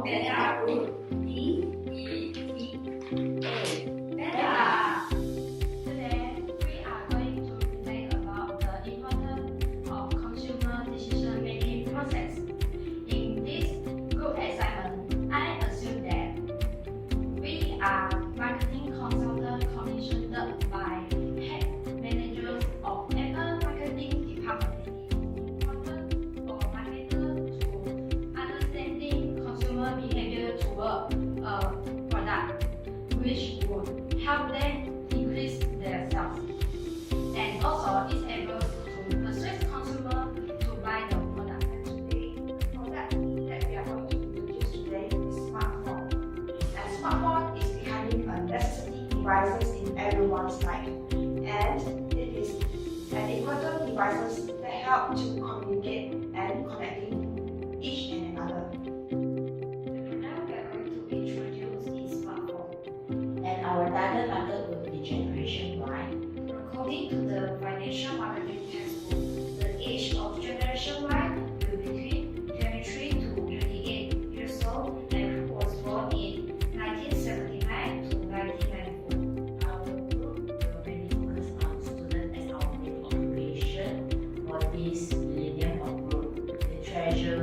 Beta group. D, E, T, A. Beta. Today, we are going to relate about the importance of consumer decision-making process. In this group assignment, I assume that we are marketing consultants commissioned by head managers of every marketing department. Important for marketers to understanding consumer behavior toward a product, which would help them increase their sales, and also is able to persuade consumers to buy the product. And today, the product that we are going to introduce today is smartphone. And smartphone is becoming a necessity devices in everyone's life. And it is an important devices that help to communicate and connecting each and another. Now we are going to introduce the smartphone. And our target market will be Generation Y. According to the financial marketing textbook, the age of Generation Y will be between 23 to 28 years old and was born in 1979 to 1994. Our group will mainly focus on students as our main occupation. For this millennium of group, they treasure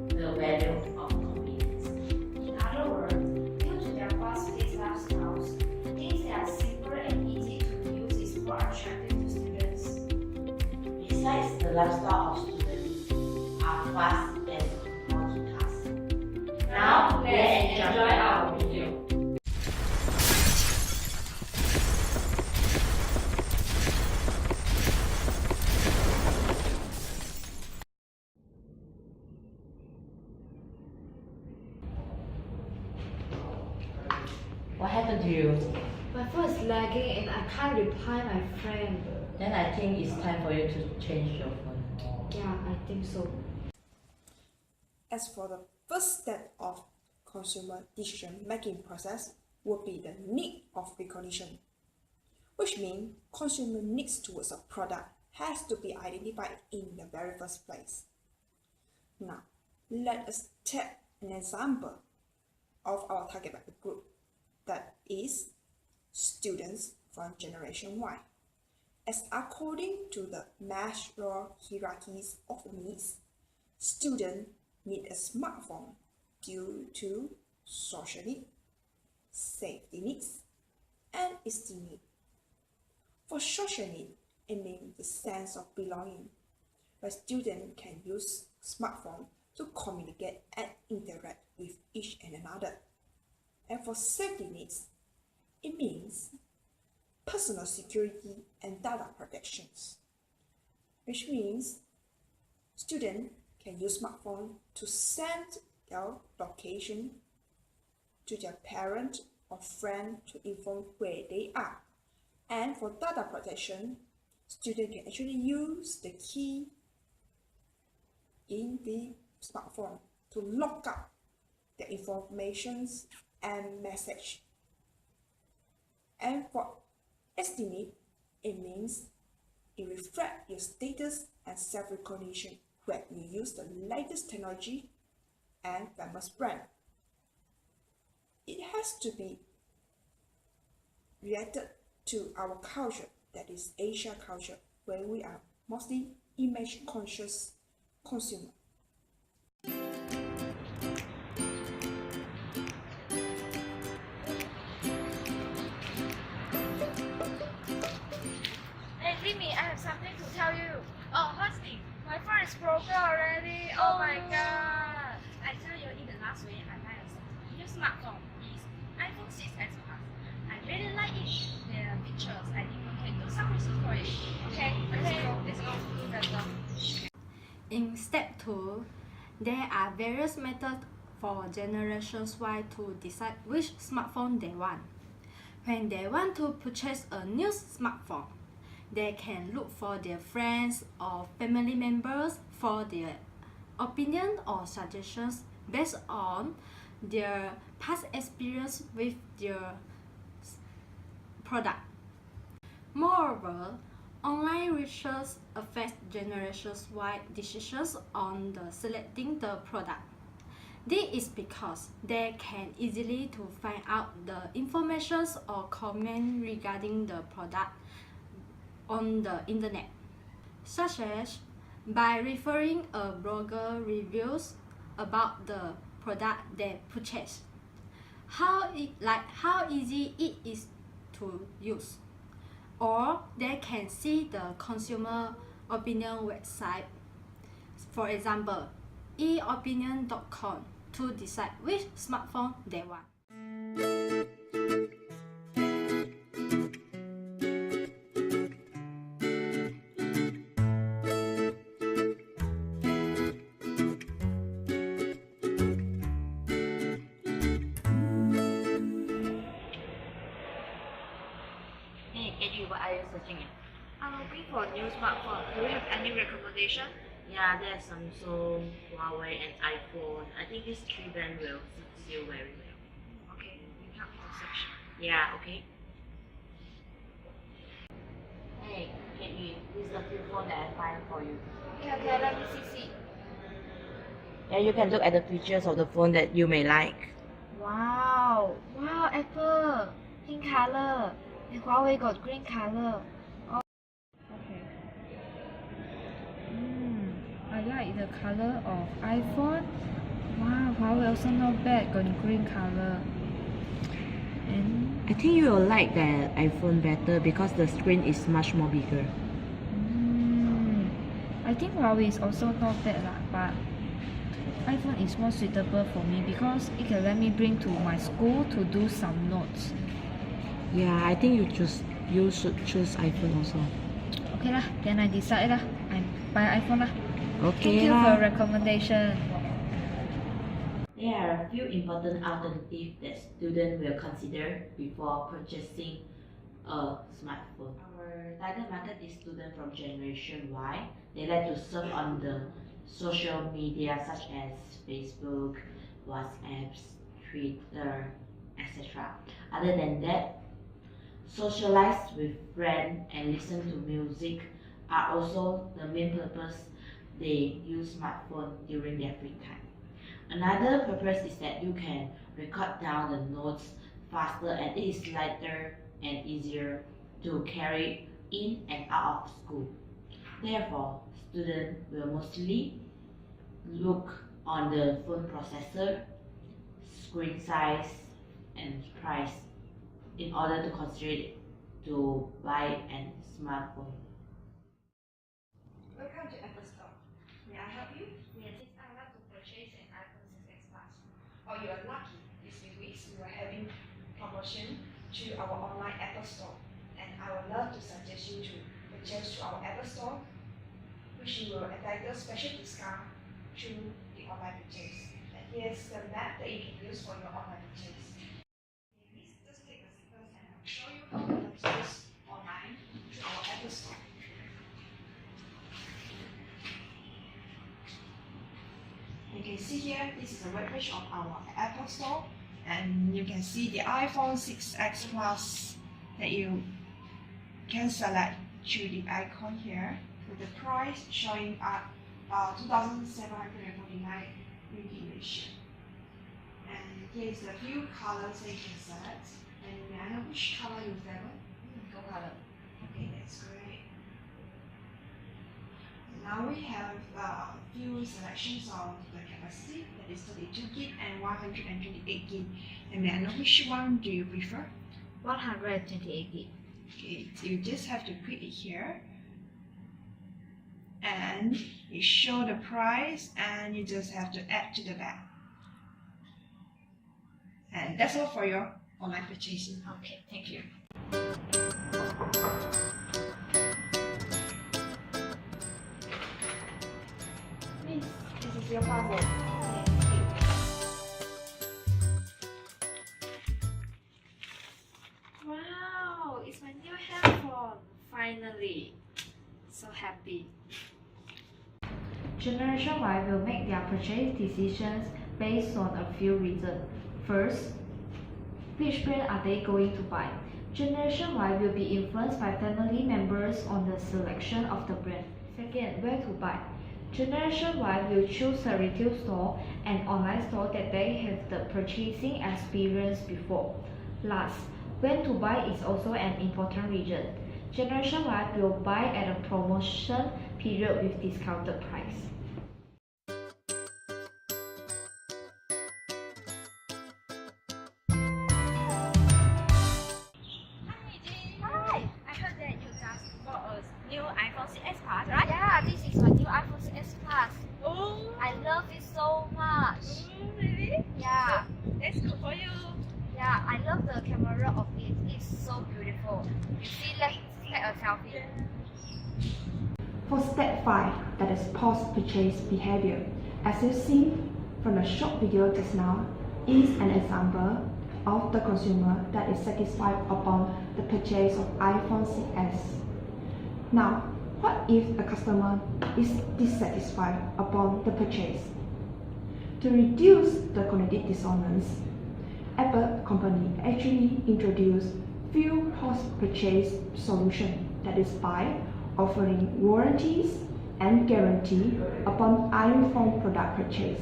the value of convenience. In other words, due to their fast-paced lifestyles, things that are simple and easy to use is more attractive to students. Besides, the lifestyle of students are fast and multitask. Now, let's enjoy our video. What happened to you? My phone is lagging and I can't reply my friend. Then I think it's time for you to change your phone. Yeah, I think so. As for the first step of consumer decision-making process would be the need of recognition, which means consumer needs towards a product has to be identified in the very first place. Now, let us take an example of our target market group, that is students from Generation Y. As according to the Maslow hierarchies of needs, students need a smartphone due to social need, safety needs, and esteem need. For social need, it means the sense of belonging, where students can use smartphone to communicate and interact with each and another. And for safety needs, it means personal security and data protections, which means students can use smartphone to send their location to their parent or friend to inform where they are. And for data protection, students can actually use the key in the smartphone to lock up the informations and message. And for estimate, it means it reflects your status and self-recognition where you use the latest technology and famous brand. It has to be related to our culture, that is Asia culture, where we are mostly image conscious consumer. Hey Jimmy, I have something to tell you. Oh, what's it? My phone is broken already. Oh my god. I tell you in the last week I buy a new smartphone. It's iPhone 6s Plus. I really like it. The features. I think we can do some research for it. Okay, let's go. Let's go. In step 2, there are various methods for Generation Y to decide which smartphone they want. When they want to purchase a new smartphone, they can look for their friends or family members for their opinion or suggestions based on their past experience with their product. Moreover, online research affects Generation Y decisions on selecting the product. This is because they can easily to find out the information or comment regarding the product on the internet, such as by referring a blogger reviews about the product they purchase, how easy it is to use, or they can see the consumer opinion website, for example eopinion.com, to decide which smartphone they want. Hey, Eddie, what are you searching at? I'm looking for a new smartphone. Do you have any recommendation? Yeah, there's Samsung, Huawei, and iPhone. I think these three brands will suit you very well. Okay, you help me to search. Yeah, okay. Hey, Eddie, this is the few phone that I find for you. Okay, let me see. Yeah, you can look at the features of the phone that you may like. Wow, Apple, pink color, and Huawei got green color. Oh, okay. I like the color of iPhone. Wow, Huawei also not bad, got green color. And I think you will like the iPhone better because the screen is much more bigger. I think Huawei is also not bad lah, but iPhone is more suitable for me because it can let me bring to my school to do some notes. Yeah, I think you should choose iPhone also. Okay lah, then I decide lah. I buy iPhone lah. Okay Thank you lah. for recommendation. There are a few important alternatives that students will consider before purchasing a smartphone. Our target market is students from Generation Y. They like to surf on the social media such as Facebook, WhatsApp, Twitter, etc. Other than that, socialize with friends and listen to music are also the main purpose they use smartphone during their free time. Another purpose is that you can record down the notes faster and it is lighter and easier to carry in and out of school. Therefore, students will mostly look on the phone processor, screen size, and price in order to consider it to buy a smartphone. Welcome to Apple Store. May I help you? Yes, I would like to purchase an iPhone 6s Plus. Oh, you are lucky. These few weeks we are having promotion to our online Apple Store, and I would love to suggest you to purchase to our Apple Store, which you will entitle special discount through the online purchase. And here's the map that you can use for your online purchase. Please just take a second and I'll show you how to purchase online through our Apple Store. You can see here, this is the web page of our Apple Store, and you can see the iPhone 6s Plus that you can select through the icon here with the price showing at 2,749 ringgit ratio. And here's the few colors that you can select. And may I know which color you favor? Gold color. Okay, that's great. Now we have a few selections of the capacity, that is 32 gig and 128 gig. And may I know which one do you prefer? 128 gig. Okay, so you just have to click it here, and it show the price, and you just have to add to the bag. And that's all for your online purchasing. Okay, thank you. Please, this is your password. Wow, it's my new headphone. Finally. So happy. Generation Y will make their purchase decisions based on a few reasons. First, which brand are they going to buy? Generation Y will be influenced by family members on the selection of the brand. Second, where to buy? Generation Y will choose a retail store and online store that they have the purchasing experience before. Last, when to buy is also an important reason. Generation Y will buy at a promotion period with discounted price. Hi, I heard that you just bought a new iPhone 6s Plus, right? Yeah, this is my new iPhone 6s Plus. Oh, I love it so much. really? Yeah, That's good for you. yeah, I love the camera of it. It's so beautiful. You see, let's take a selfie. For step 5, that is post-purchase behavior, as you've seen from the short video just now, is an example of the consumer that is satisfied upon the purchase of iPhone 6s. Now, what if a customer is dissatisfied upon the purchase? To reduce the cognitive dissonance, Apple company actually introduced few post-purchase solution, that is by offering warranties and guarantee upon iPhone product purchase.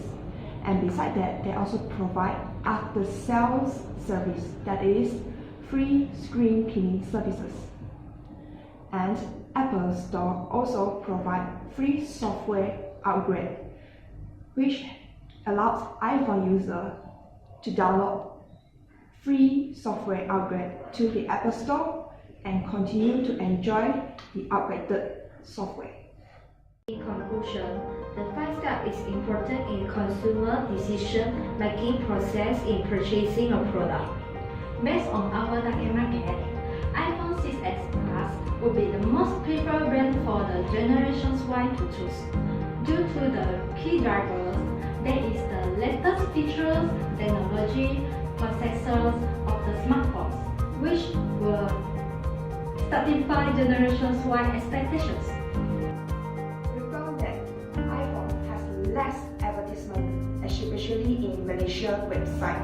And besides that, they also provide after-sales service, that is free screen cleaning services. And Apple Store also provide free software upgrade, which allows iPhone user to download free software upgrade to the Apple Store and continue to enjoy the upgraded software. In conclusion, the 5 step is important in consumer decision-making process in purchasing a product. Based on our target market, iPhone 6s Plus would be the most preferred brand for the generations Y to choose. Due to the key drivers, there is the latest features, technology, processors of the smartphones, which will satisfy generations Y expectations. We found that iPhone has less advertisement, especially in Malaysia website.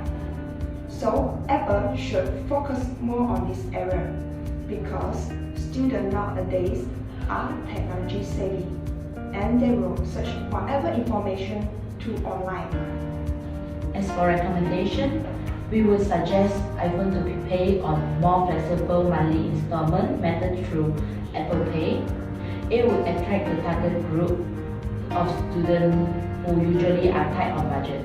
So Apple should focus more on this area because students nowadays are technology savvy and they will search whatever information to online. As for recommendation, we would suggest iPhone to be paid on more flexible monthly installment method through Apple Pay. It would attract the target group of students who usually are tight on budget.